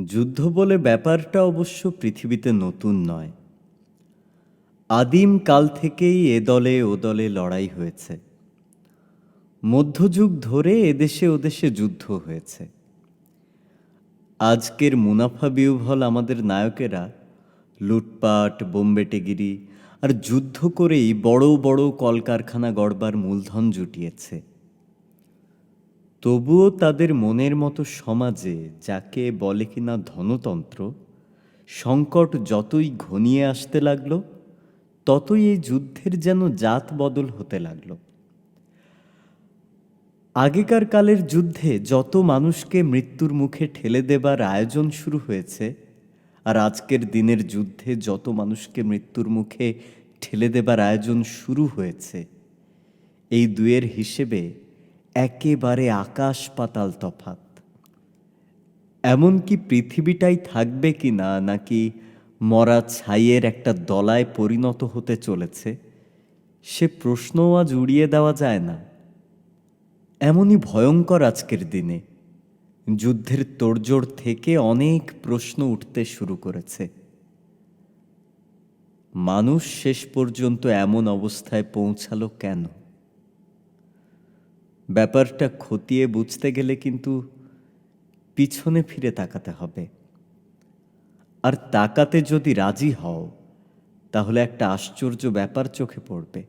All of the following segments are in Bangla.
যুদ্ধ বলে ব্যাপারটা অবশ্য পৃথিবীতে নতুন নয়। আদিম কাল থেকেই এ দলে ও দলে লড়াই হয়েছে। মধ্যযুগ ধরে এদেশে ওদেশে যুদ্ধ হয়েছে। আজকের মুনাফা বিহ্বল আমাদের নায়কেরা লুটপাট, বোমবেটেগিরি আর যুদ্ধ করেই বড় বড় কলকারখানা গড়বার মূলধন জুটিয়েছে। তবুও তাদের মনের মতো সমাজে, যাকে বলে কিনা ধনতন্ত্র, সংকট যতই ঘনিয়ে আসতে লাগল, ততই এই যুদ্ধের যেন জাত বদল হতে লাগল। আগেকার কালের যুদ্ধে যত মানুষকে মৃত্যুর মুখে ঠেলে দেবার আয়োজন শুরু হয়েছে, আর আজকের দিনের যুদ্ধে যত মানুষকে মৃত্যুর মুখে ঠেলে দেবার আয়োজন শুরু হয়েছে, এই দুয়ের হিসেবে একেবারে আকাশ পাতাল তফাত। এমনকি পৃথিবীটাই থাকবে কি না, নাকি মরা ছাইয়ের একটা দলায় পরিণত হতে চলেছে, সে প্রশ্নও আজ উড়িয়ে দেওয়া যায় না। এমনই ভয়ঙ্কর আজকের দিনে যুদ্ধের তোড়জোড় থেকে অনেক প্রশ্ন উঠতে শুরু করেছে। মানুষ শেষ পর্যন্ত এমন অবস্থায় পৌঁছালো কেন? ব্যাপারটা খতিয়ে বুঝতে গেলে কিন্তু পিছনে ফিরে তাকাতে হবে। আর তাকাতে যদি রাজি হও, তাহলে একটা আশ্চর্য ব্যাপার চোখে পড়বে।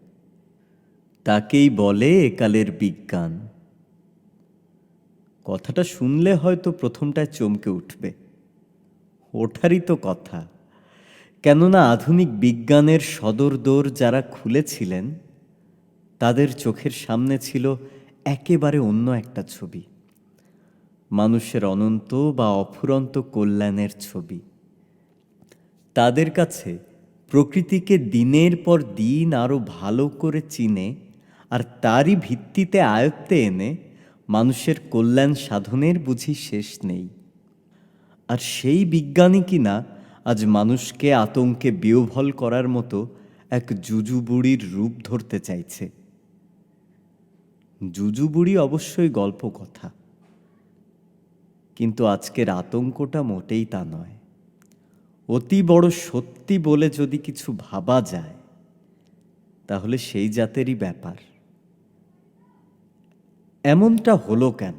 তাকেই বলে একালের বিজ্ঞান। কথাটা শুনলে হয়তো প্রথমটায় চমকে উঠবে। ওঠারই তো কথা, কেননা আধুনিক বিজ্ঞানের সদর দোর যারা খুলেছিলেন, তাদের চোখের সামনে ছিল একেবারে অন্য একটা ছবি, মানুষের অনন্ত বা অফুরন্ত কল্যাণের ছবি। তাদের কাছে প্রকৃতিকে দিনের পর দিন আরো ভালো করে চিনে আর তারই ভিত্তিতে আয়ত্তে এনে মানুষের কল্যাণ সাধনের বুঝি শেষ নেই। আর সেই বিজ্ঞানী কিনা আজ মানুষকে আতঙ্কে বিহ্বল করার মতো এক জুজুবুড়ির রূপ ধরতে চাইছে। জুজুবুড়ি অবশ্যই গল্প কথা, কিন্তু আজকের আতঙ্কটা মোটেই তা নয়। অতি বড় সত্যি বলে যদি কিছু ভাবা যায়, তাহলে সেই জাতেরই ব্যাপার। এমনটা হলো কেন?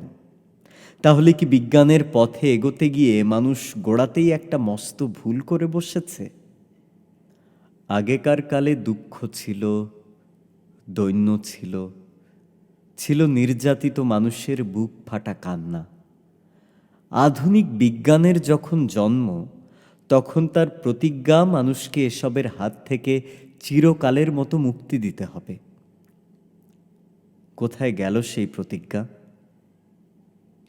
তাহলে কি বিজ্ঞানের পথে এগোতে গিয়ে মানুষ গোড়াতেই একটা মস্ত ভুল করে বসেছে? আগেকার কালে দুঃখ ছিল, দৈন্য ছিল, ছিল নির্যাতিত মানুষের বুক ফাটা কান্না। আধুনিক বিজ্ঞানের যখন জন্ম, তখন তার প্রতিজ্ঞা মানুষকে এসবের হাত থেকে চিরকালের মতো মুক্তি দিতে হবে। কোথায় গেল সেই প্রতিজ্ঞা,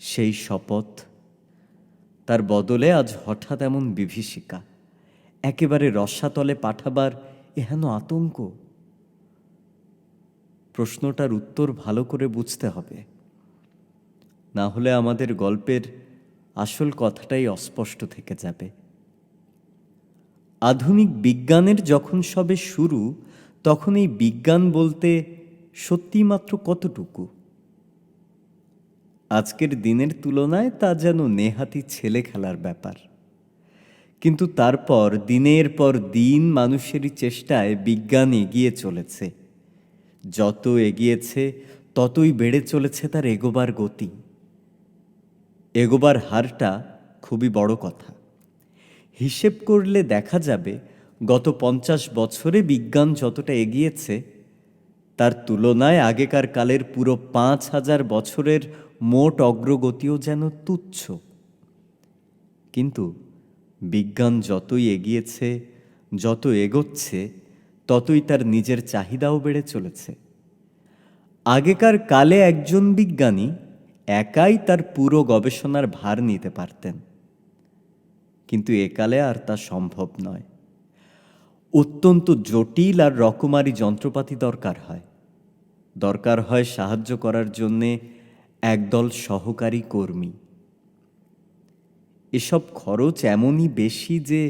সেই শপথ? তার বদলে আজ হঠাৎ এমন বিভীষিকা, একেবারে রসাতলে পাঠাবার এহেন আতঙ্ক। প্রশ্নটার উত্তর ভালো করে বুঝতে হবে, না হলে আমাদের গল্পের আসল কথাটাই অস্পষ্ট থেকে যাবে। আধুনিক বিজ্ঞানের যখন সবে শুরু, তখন এই বিজ্ঞান বলতে সত্যি মাত্র কতটুকু? আজকের দিনের তুলনায় তা যেন নেহাতি ছেলে খেলার ব্যাপার। কিন্তু তারপর দিনের পর দিন মানুষেরই চেষ্টায় বিজ্ঞান এগিয়ে চলেছে। যত এগিয়েছে ততই বেড়ে চলেছে তার এগোবার গতি, এগোবার হারটা খুবই বড় কথা। হিসেব করলে দেখা যাবে গত 50 বছরে বিজ্ঞান যতটা এগিয়েছে, তার তুলনায় আগেকার কালের পুরো 5000 বছরের মোট অগ্রগতিও যেন তুচ্ছ। কিন্তু বিজ্ঞান যতই এগিয়েছে, যত এগোচ্ছে, ততই তার নিজের চাহিদাও বেড়ে চলেছে। আগেকার কালে একজন বিজ্ঞানী একাই তার পুরো গবেষণার ভার নিতে পারতেন, কিন্তু একালে আর তা সম্ভব নয়। অত্যন্ত জটিল আর রকমারি যন্ত্রপাতি দরকার হয় সাহায্য করার জন্যে একদল সহকারী কর্মী। এসব খরচ এমনই বেশি যে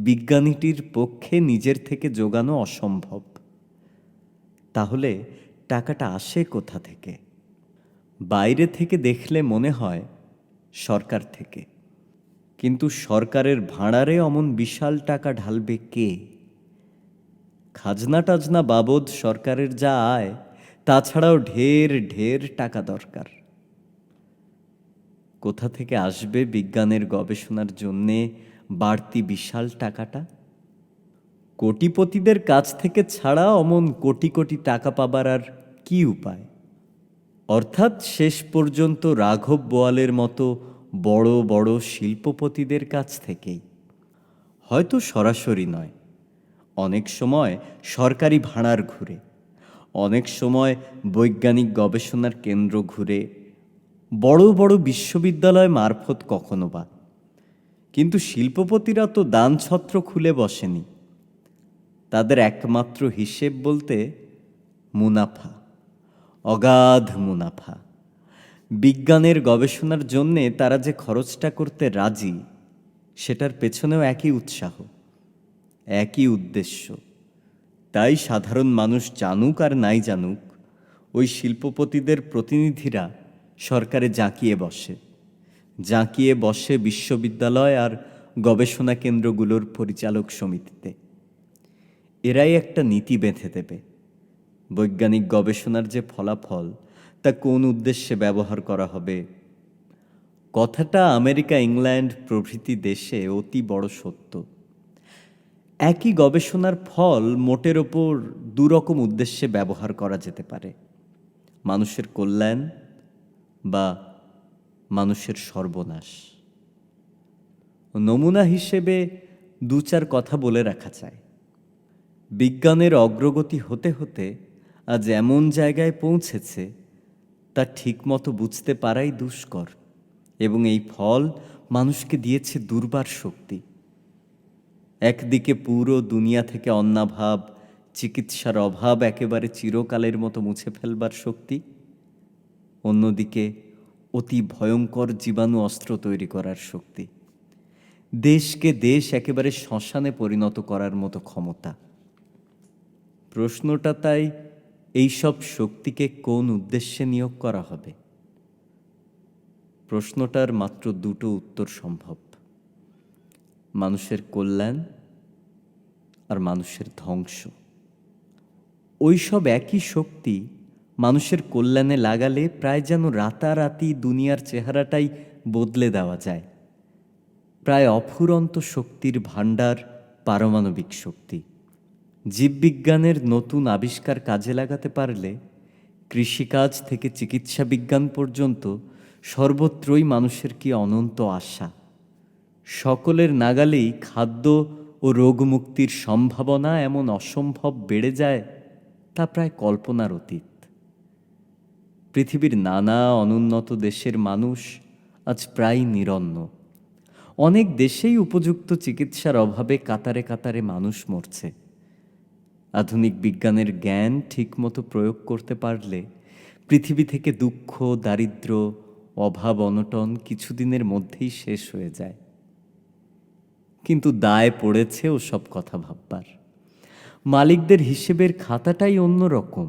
বিজ্ঞানীটির পক্ষে নিজের থেকে জোগানো অসম্ভব। তাহলে টাকাটা আসে কোথা থেকে? বাইরে থেকে দেখলে মনে হয় সরকার থেকে, কিন্তু সরকারের ভাঁড়ারে অমন বিশাল টাকা ঢালবে কে? খাজনা টাজনা বাবদ সরকারের যা আয়, তাছাড়াও ঢের ঢের টাকা দরকার। কোথা থেকে আসবে বিজ্ঞানের গবেষণার জন্যে বাড়তি বিশাল টাকাটা? কোটিপতিদের কাছ থেকে ছাড়া অমন কোটি কোটি টাকা পাবার আর কি উপায়? অর্থাৎ শেষ পর্যন্ত রাঘব বোয়ালের মতো বড় বড় শিল্পপতিদের কাছ থেকেই। হয়তো সরাসরি নয়, অনেক সময় সরকারি ভাঁড়ার ঘুরে, অনেক সময় বৈজ্ঞানিক গবেষণার কেন্দ্র ঘুরে, বড় বড় বিশ্ববিদ্যালয় মারফত কখনো বা। কিন্তু শিল্পপতিরা তো দানছত্র খুলে বসেনি। তাদের একমাত্র হিসেব বলতে মুনাফা, অগাধ মুনাফা। বিজ্ঞানের গবেষণার জন্যে তারা যে খরচটা করতে রাজি, সেটার পেছনেও একই উৎসাহ, একই উদ্দেশ্য। তাই সাধারণ মানুষ জানুক আর নাই জানুক, ওই শিল্পপতিদের প্রতিনিধিরা সরকারে জাঁকিয়ে বসে বিশ্ববিদ্যালয় আর গবেষণা কেন্দ্রগুলোর পরিচালক সমিতিতে। এরাই একটা নীতি বেঁধে দেবে বৈজ্ঞানিক গবেষণার যে ফলাফল, তা কোন উদ্দেশ্যে ব্যবহার করা হবে। কথাটা আমেরিকা, ইংল্যান্ড প্রভৃতি দেশে অতি বড় সত্য। একই গবেষণার ফল মোটের ওপর দুরকম উদ্দেশ্যে ব্যবহার করা যেতে পারে: মানুষের কল্যাণ বা মানুষের সর্বনাশ। নমুনা হিসেবে দু চার কথা বলে রাখা যায়। বিজ্ঞানের অগ্রগতি হতে হতে আজ এমন জায়গায় পৌঁছেছে, তা ঠিকমতো বুঝতে পারাই দুষ্কর, এবং এই ফল মানুষকে দিয়েছে দুর্বার শক্তি। একদিকে পুরো দুনিয়া থেকে অন্নাভাব, চিকিৎসার অভাব একেবারে চিরকালের মতো মুছে ফেলবার শক্তি, অন্যদিকে অতি ভয়ঙ্কর জীবাণু অস্ত্র তৈরি করার শক্তি, দেশকে দেশ একেবারে শ্মশানে পরিণত করার মতো ক্ষমতা। প্রশ্নটা তাই, এইসব শক্তিকে কোন উদ্দেশ্যে নিয়োগ করা হবে? প্রশ্নটার মাত্র দুটো উত্তর সম্ভব: মানুষের কল্যাণ আর মানুষের ধ্বংস। ওইসব একই শক্তি মানুষের কল্যাণে লাগালে প্রায় যেন রাতারাতি দুনিয়ার চেহারাটাই বদলে দেওয়া যায়। প্রায় অফুরন্ত শক্তির ভাণ্ডার পারমাণবিক শক্তি। জীববিজ্ঞানের নতুন আবিষ্কার কাজে লাগাতে পারলে কৃষিকাজ থেকে চিকিৎসা বিজ্ঞান পর্যন্ত সর্বত্রই মানুষের কি অনন্ত আশা। সকলের নাগালেই খাদ্য ও রোগমুক্তির সম্ভাবনা এমন অসম্ভব বেড়ে যায়, তা প্রায় কল্পনার অতীত। পৃথিবীর নানা অনুন্নত দেশের মানুষ আজ প্রায় নিরন্ন। অনেক দেশেই উপযুক্ত চিকিৎসার অভাবে কাতারে কাতারে মানুষ মরছে। আধুনিক বিজ্ঞানের জ্ঞান ঠিকমতো প্রয়োগ করতে পারলে পৃথিবী থেকে দুঃখ, দারিদ্র্য, অভাব, অনটন কিছুদিনের মধ্যেই শেষ হয়ে যায়। কিন্তু দায় পড়েছে ও সব কথা ভাববার। মালিকদের হিসেবের খাতাটাই অন্যরকম,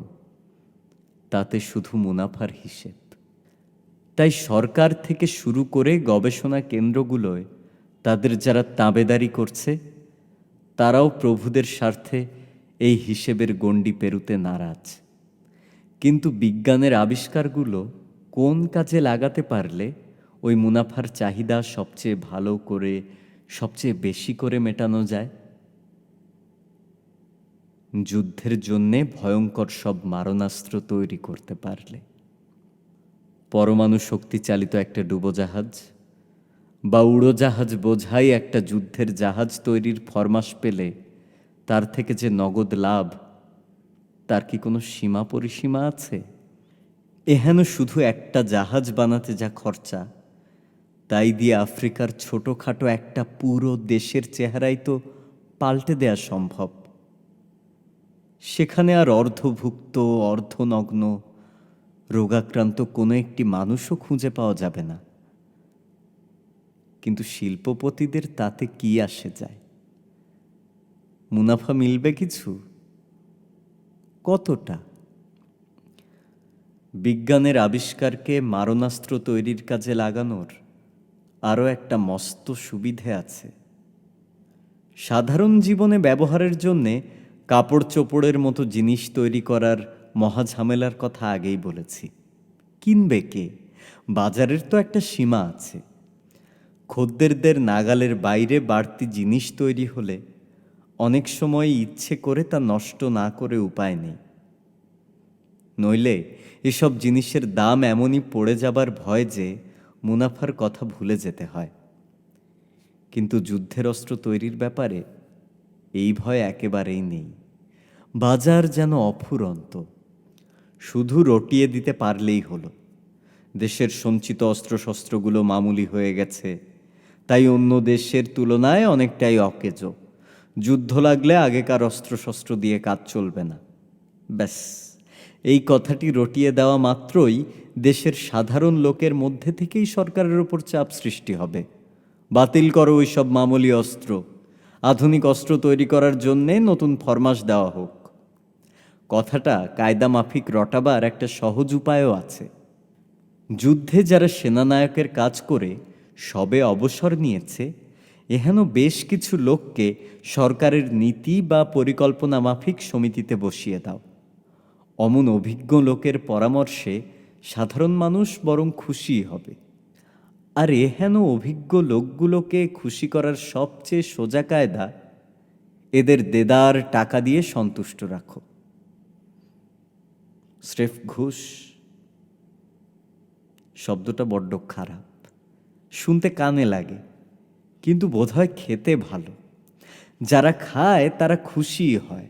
তাতে শুধু মুনাফার হিসেব। তাই সরকার থেকে শুরু করে গবেষণা কেন্দ্রগুলোয় তাদের যারা তাবেদারি করছে, তারাও প্রভুদের স্বার্থে এই হিসেবের গণ্ডি পেরুতে নারাজ। কিন্তু বিজ্ঞানের আবিষ্কারগুলো কোন কাজে লাগাতে পারলে ওই মুনাফার চাহিদা সবচেয়ে ভালো করে, সবচেয়ে বেশি করে মেটানো যায়? যুদ্ধের জন্যে ভয়ঙ্কর সব মারণাস্ত্র তৈরি করতে পারলে, পরমাণু শক্তি চালিত একটা ডুবোজাহাজ বা উড়োজাহাজ বোঝাই একটা যুদ্ধের জাহাজ তৈরির ফরমাস পেলে তার থেকে যে নগদ লাভ, তার কি কোনো সীমা পরিসীমা আছে? এহেন শুধু একটা জাহাজ বানাতে যা খরচা, তাই দিয়ে আফ্রিকার ছোটোখাটো একটা পুরো দেশের চেহারাই তো পাল্টে দেয়া সম্ভব। সেখানে আর অর্ধভুক্ত, অর্ধনগ্ন, রোগাক্রান্ত কোনো একটি মানুষও খুঁজে পাওয়া যাবে না। কিন্তু শিল্পপতিদের তাতে কি আসে যায়? মুনাফা মিলবে কিছু? কতটা? বিজ্ঞানের আবিষ্কারকে মারণাস্ত্র তৈরির কাজে লাগানোর আরও একটা মস্ত সুবিধে আছে। সাধারণ জীবনে ব্যবহারের জন্যে কাপড় চোপড়ের মতো জিনিস তৈরি করার মহাঝামেলার কথা আগেই বলেছি। কিনবে কে? বাজারের তো একটা সীমা আছে। খদ্দেরদের নাগালের বাইরে বাড়তি জিনিস তৈরি হলে অনেক সময় ইচ্ছে করে তা নষ্ট না করে উপায় নেই। নইলে এসব জিনিসের দাম এমনই পড়ে যাবার ভয় যে মুনাফার কথা ভুলে যেতে হয়। কিন্তু যুদ্ধের অস্ত্র তৈরির ব্যাপারে এই ভয় একেবারেই নেই। বাজার যেন অফুরন্ত, শুধু রটিয়ে দিতে পারলেই হলো। দেশের সঞ্চিত অস্ত্রশস্ত্রগুলো মামুলি হয়ে গেছে, তাই অন্য দেশের তুলনায় অনেকটাই অকেজো। যুদ্ধ লাগলে আগেকার অস্ত্রশস্ত্র দিয়ে কাজ চলবে না। ব্যাস, এই কথাটি রটিয়ে দেওয়া মাত্রই দেশের সাধারণ লোকের মধ্যে থেকেই সরকারের ওপর চাপ সৃষ্টি হবে। বাতিল করো ওই সব মামুলি অস্ত্র, আধুনিক অস্ত্র তৈরি করার জন্যে নতুন ফরমাশ দেওয়া হোক। কথাটা কায়দা মাফিক রটাবার একটা সহজ উপায়ও আছে। যুদ্ধে যারা সেনানায়কের কাজ করে সবে অবসর নিয়েছে, এহেন বেশ কিছু লোককে সরকারের নীতি বা পরিকল্পনা মাফিক সমিতিতে বসিয়ে দাও। অমন অভিজ্ঞ লোকের পরামর্শে সাধারণ মানুষ বরং খুশি হবে। আর এহেন অভিজ্ঞ লোকগুলোকে খুশি করার সবচেয়ে সোজা কায়দা, এদের দেদার টাকা দিয়ে সন্তুষ্ট রাখো। স্রেফ ঘুষ শব্দটা বড্ড খারাপ, শুনতে কানে লাগে, কিন্তু বোধহয় খেতে ভালো। যারা খায় তারা খুশি হয়।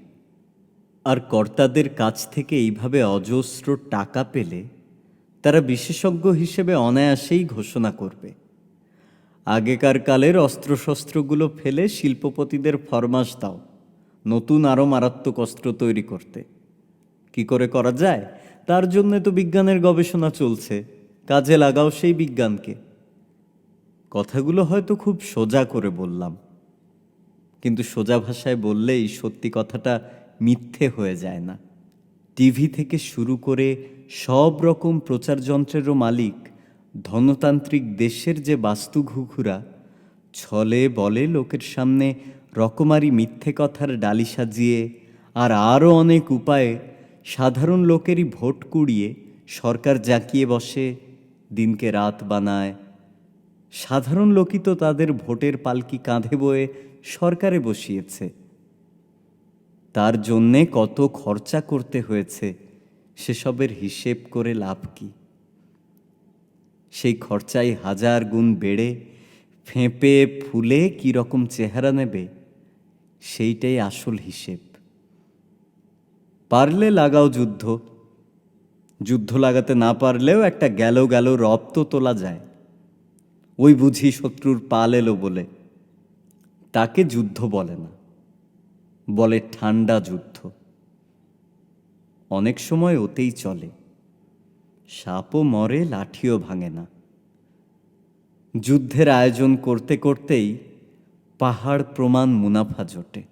আর কর্তাদের কাছ থেকে এইভাবে অজস্র টাকা পেলে তারা বিশেষজ্ঞ হিসেবে অনায়াসেই ঘোষণা করবে, আগেকার কালের অস্ত্রশস্ত্রগুলো ফেলে শিল্পপতিদের ফরমাশ দাও নতুন আরও মারাত্মক অস্ত্র তৈরি করতে। কি করে করা যায় তার জন্যে তো বিজ্ঞানের গবেষণা চলছে, কাজে লাগাও সেই বিজ্ঞানকে। কথাগুলো হয়তো খুব সোজা করে বললাম, কিন্তু সোজা ভাষায় বললেই সত্যি কথাটা মিথ্যে হয়ে যায় না। টিভি থেকে শুরু করে সব রকম প্রচার যন্ত্রেরও মালিক ধনতান্ত্রিক দেশের যে বাস্তু ঘুঘুরা ছলে বলে লোকের সামনে রকমারি মিথ্যে কথার ডালি সাজিয়ে আর আরও অনেক উপায়ে সাধারণ লোকেরই ভোট কুড়িয়ে সরকার জাঁকিয়ে বসে, দিনকে রাত বানায়। সাধারণ লোকই তো তাদের ভোটের পালকি কাঁধে বয়ে সরকারে বসিয়েছে। তার জন্যে কত খরচা করতে হয়েছে সেসবের হিসেব করে লাভ কি? সেই খরচাই হাজার গুণ বেড়ে ফেঁপে ফুলে কি রকম চেহারা নেবে, সেইটাই আসল হিসেব। পারলে লাগাও যুদ্ধ, যুদ্ধ লাগাতে না পারলেও একটা গেল গেল রব তো তোলা যায়। ওই বুঝি শত্রুর পাল এলো বলে, তাকে যুদ্ধ বলে না, বলে ঠান্ডা যুদ্ধ। অনেক সময় ওতেই চলে, সাপও মরে লাঠিও ভাঙে না। যুদ্ধের আয়োজন করতে করতেই পাহাড় প্রমাণ মুনাফা জোটে।